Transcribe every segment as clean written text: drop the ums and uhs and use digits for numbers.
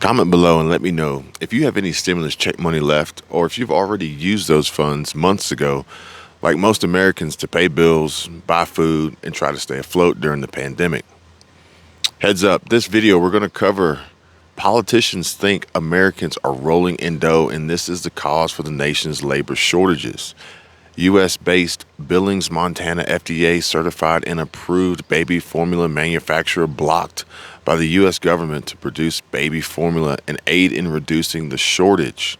Comment below and let me know if you have any stimulus check money left or if you've already used those funds months ago, like most Americans, to pay bills, buy food, and try to stay afloat during the pandemic. Heads up, this video we're going to cover politicians think Americans are rolling in dough, and this is the cause for the nation's labor shortages. US based Billings, Montana FDA certified and approved baby formula manufacturer blocked by the US government to produce baby formula and aid in reducing the shortage.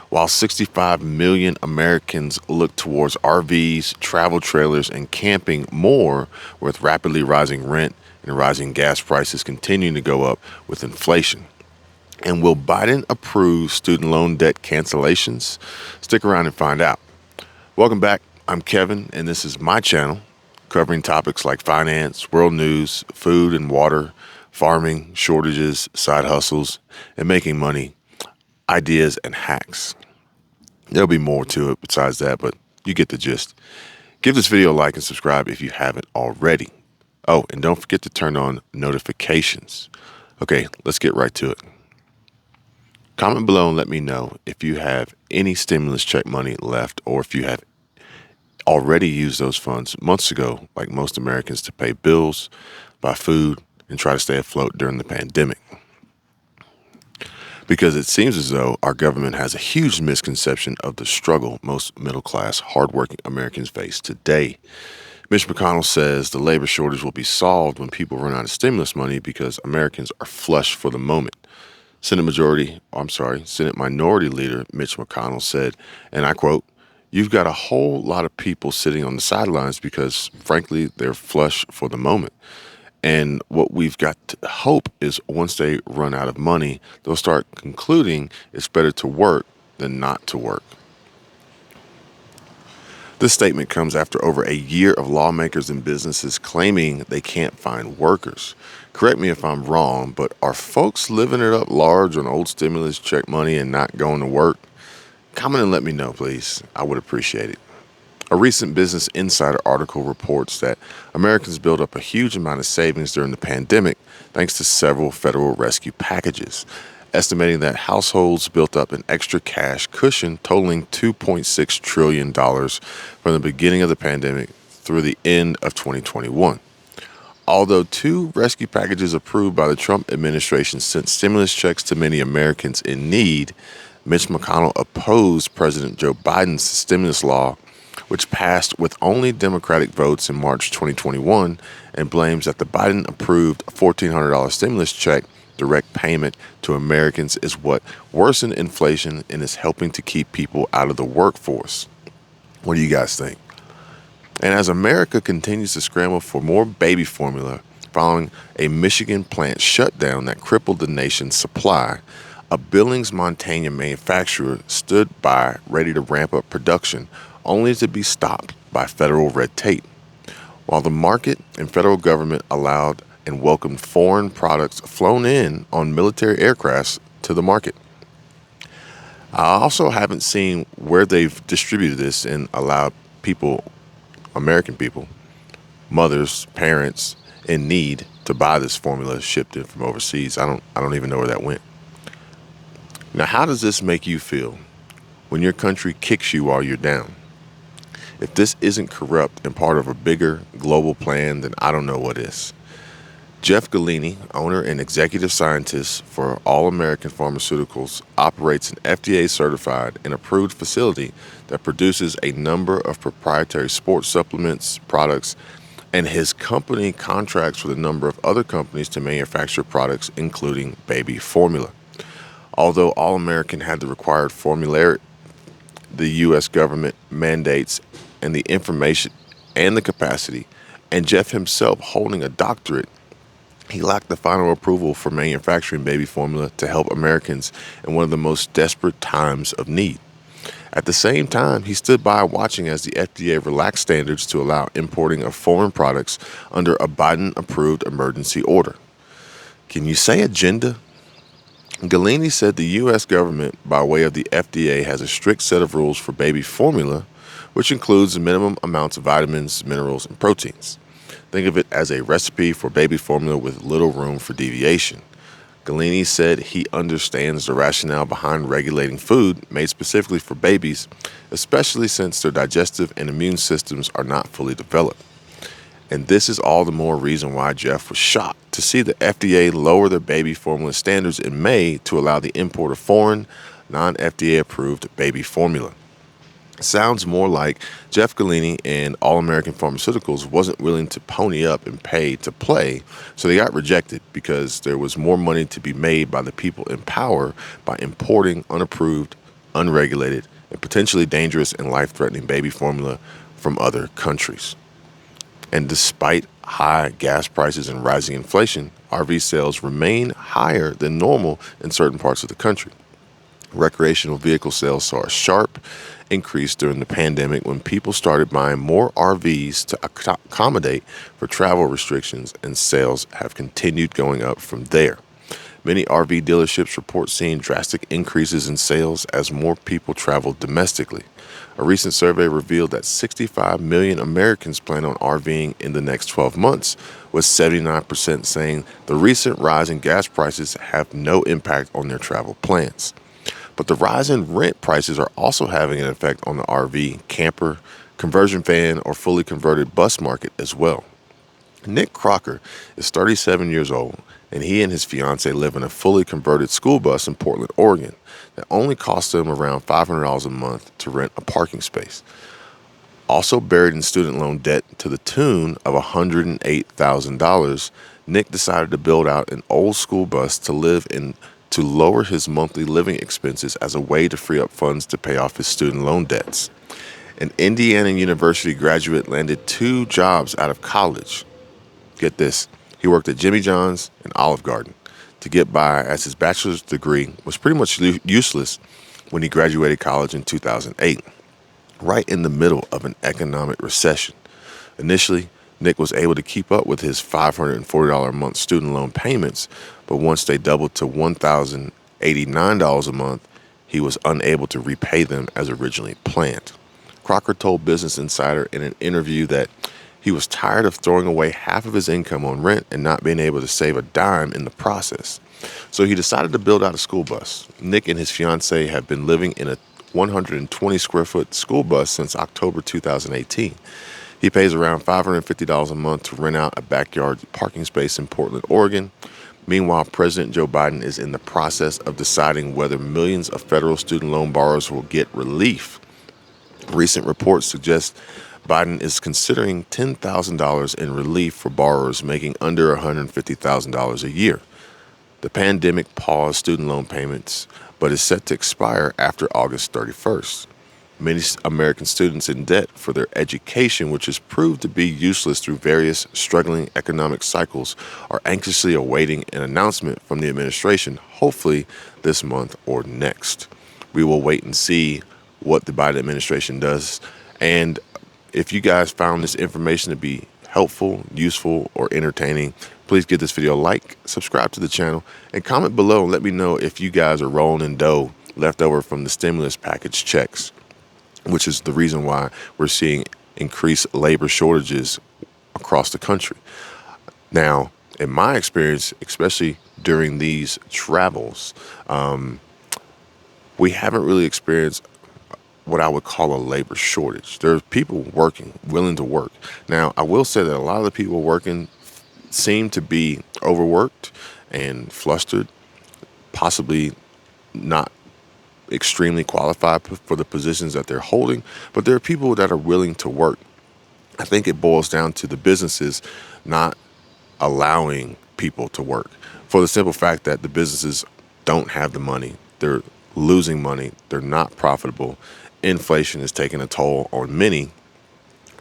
While 65 million Americans look towards RVs, travel trailers, and camping more, with rapidly rising rent and rising gas prices continuing to go up with inflation. And will Biden approve student loan debt cancellations? Stick around and find out. Welcome back. I'm Kevin, and this is my channel covering topics like finance, world news, food and water, farming, shortages, side hustles, and making money, ideas, and hacks. There'll be more to it besides that, but you get the gist. Give this video a like and subscribe if you haven't already. Oh, and don't forget to turn on notifications. Okay, let's get right to it. Comment below and let me know if you have any stimulus check money left or if you have already used those funds months ago, like most Americans, to pay bills, buy food, and try to stay afloat during the pandemic. Because it seems as though our government has a huge misconception of the struggle most middle-class, hardworking Americans face today. Mitch McConnell says the labor shortage will be solved when people run out of stimulus money because Americans are flush for the moment. Senate Minority Leader Mitch McConnell said, and I quote, "You've got a whole lot of people sitting on the sidelines because, frankly, they're flush for the moment. And what we've got to hope is once they run out of money, they'll start concluding it's better to work than not to work." This statement comes after over a year of lawmakers and businesses claiming they can't find workers. Correct me if I'm wrong, but are folks living it up large on old stimulus check money and not going to work? Comment and let me know, please. I would appreciate it. A recent Business Insider article reports that Americans built up a huge amount of savings during the pandemic thanks to several federal rescue packages, estimating that households built up an extra cash cushion totaling $2.6 trillion from the beginning of the pandemic through the end of 2021. Although two rescue packages approved by the Trump administration sent stimulus checks to many Americans in need, Mitch McConnell opposed President Joe Biden's stimulus law, which passed with only Democratic votes in March 2021, and blames that the Biden-approved $1,400 stimulus check direct payment to Americans is what worsened inflation and is helping to keep people out of the workforce. What do you guys think? And as America continues to scramble for more baby formula following a Michigan plant shutdown that crippled the nation's supply, a Billings, Montana manufacturer stood by ready to ramp up production only to be stopped by federal red tape. While the market and federal government allowed and welcomed foreign products flown in on military aircrafts to the market. I also haven't seen where they've distributed this and allowed people, American people, mothers, parents in need to buy this formula shipped in from overseas. I don't even know where that went. Now, how does this make you feel when your country kicks you while you're down? If this isn't corrupt and part of a bigger global plan, then I don't know what is. Jeff Galini, owner and executive scientist for All American Pharmaceuticals, operates an FDA-certified and approved facility that produces a number of proprietary sports supplements, products, and his company contracts with a number of other companies to manufacture products, including baby formula. Although All American had the required formulary, the U.S. government mandates and the information and the capacity, and Jeff himself holding a doctorate, he lacked the final approval for manufacturing baby formula to help Americans in one of the most desperate times of need. At the same time, he stood by watching as the FDA relaxed standards to allow importing of foreign products under a Biden-approved emergency order. Can you say agenda? Galini said the U.S. government, by way of the FDA, has a strict set of rules for baby formula, which includes minimum amounts of vitamins, minerals, and proteins. Think of it as a recipe for baby formula with little room for deviation. Galini said he understands the rationale behind regulating food made specifically for babies, especially since their digestive and immune systems are not fully developed. And this is all the more reason why Jeff was shocked to see the FDA lower their baby formula standards in May to allow the import of foreign, non FDA approved baby formula. Sounds more like Jeff Galini and All American Pharmaceuticals wasn't willing to pony up and pay to play, so they got rejected because there was more money to be made by the people in power by importing unapproved, unregulated, and potentially dangerous and life threatening baby formula from other countries. And despite high gas prices and rising inflation, RV sales remain higher than normal in certain parts of the country. Recreational vehicle sales saw a sharp increase during the pandemic when people started buying more RVs to accommodate for travel restrictions, and sales have continued going up from there. Many RV dealerships report seeing drastic increases in sales as more people travel domestically. A recent survey revealed that 65 million Americans plan on RVing in the next 12 months, with 79% saying the recent rise in gas prices have no impact on their travel plans. But the rise in rent prices are also having an effect on the RV, camper, conversion van, or fully converted bus market as well. Nick Crocker is 37 years old, and he and his fiance live in a fully converted school bus in Portland, Oregon, that only costs them around $500 a month to rent a parking space. Also buried in student loan debt to the tune of $108,000, Nick decided to build out an old school bus to live in to lower his monthly living expenses as a way to free up funds to pay off his student loan debts. An Indiana University graduate landed 2 jobs out of college. Get this, he worked at Jimmy John's and Olive Garden to get by, as his bachelor's degree was pretty much useless when he graduated college in 2008, right in the middle of an economic recession. Initially, Nick was able to keep up with his $540 a month student loan payments, but once they doubled to $1,089 a month, he was unable to repay them as originally planned. Crocker told Business Insider in an interview that he was tired of throwing away half of his income on rent and not being able to save a dime in the process. So he decided to build out a school bus. Nick and his fiancee have been living in a 120 square foot school bus since October 2018. He pays around $550 a month to rent out a backyard parking space in Portland, Oregon. Meanwhile, President Joe Biden is in the process of deciding whether millions of federal student loan borrowers will get relief. Recent reports suggest Biden is considering $10,000 in relief for borrowers making under $150,000 a year. The pandemic paused student loan payments, but is set to expire after August 31st. Many American students in debt for their education, which has proved to be useless through various struggling economic cycles, are anxiously awaiting an announcement from the administration, hopefully this month or next. We will wait and see what the Biden administration does. And if you guys found this information to be helpful, useful, or entertaining, please give this video a like, subscribe to the channel, and comment below and let me know if you guys are rolling in dough left over from the stimulus package checks, which is the reason why we're seeing increased labor shortages across the country. Now, in my experience, especially during these travels, we haven't really experienced what I would call a labor shortage. There's people working, willing to work. Now, I will say that a lot of the people working seem to be overworked and flustered, possibly not extremely qualified for the positions that they're holding, but there are people that are willing to work. I think it boils down to the businesses not allowing people to work for the simple fact that the businesses don't have the money. They're losing money. They're not profitable. Inflation is taking a toll on many,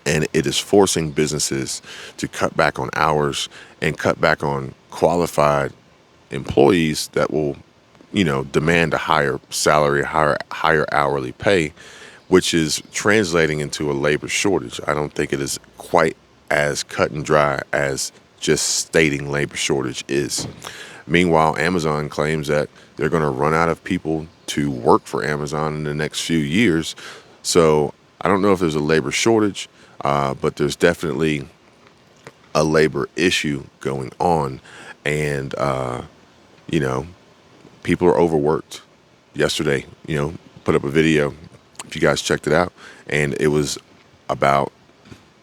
and it is forcing businesses to cut back on hours and cut back on qualified employees that will, demand a higher salary, higher hourly pay, which is translating into a labor shortage. I don't think it is quite as cut and dry as just stating labor shortage is. Meanwhile, Amazon claims that they're going to run out of people to work for Amazon in the next few years. So I don't know if there's a labor shortage, but there's definitely a labor issue going on. And, You know, people are overworked. Yesterday, put up a video, if you guys checked it out, and it was about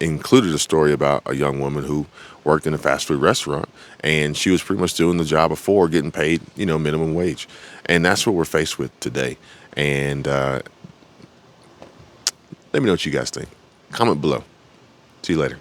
included a story about a young woman who worked in a fast food restaurant, and she was pretty much doing the job before getting paid, minimum wage. And that's what we're faced with today. And let me know what you guys think. Comment below. See you later.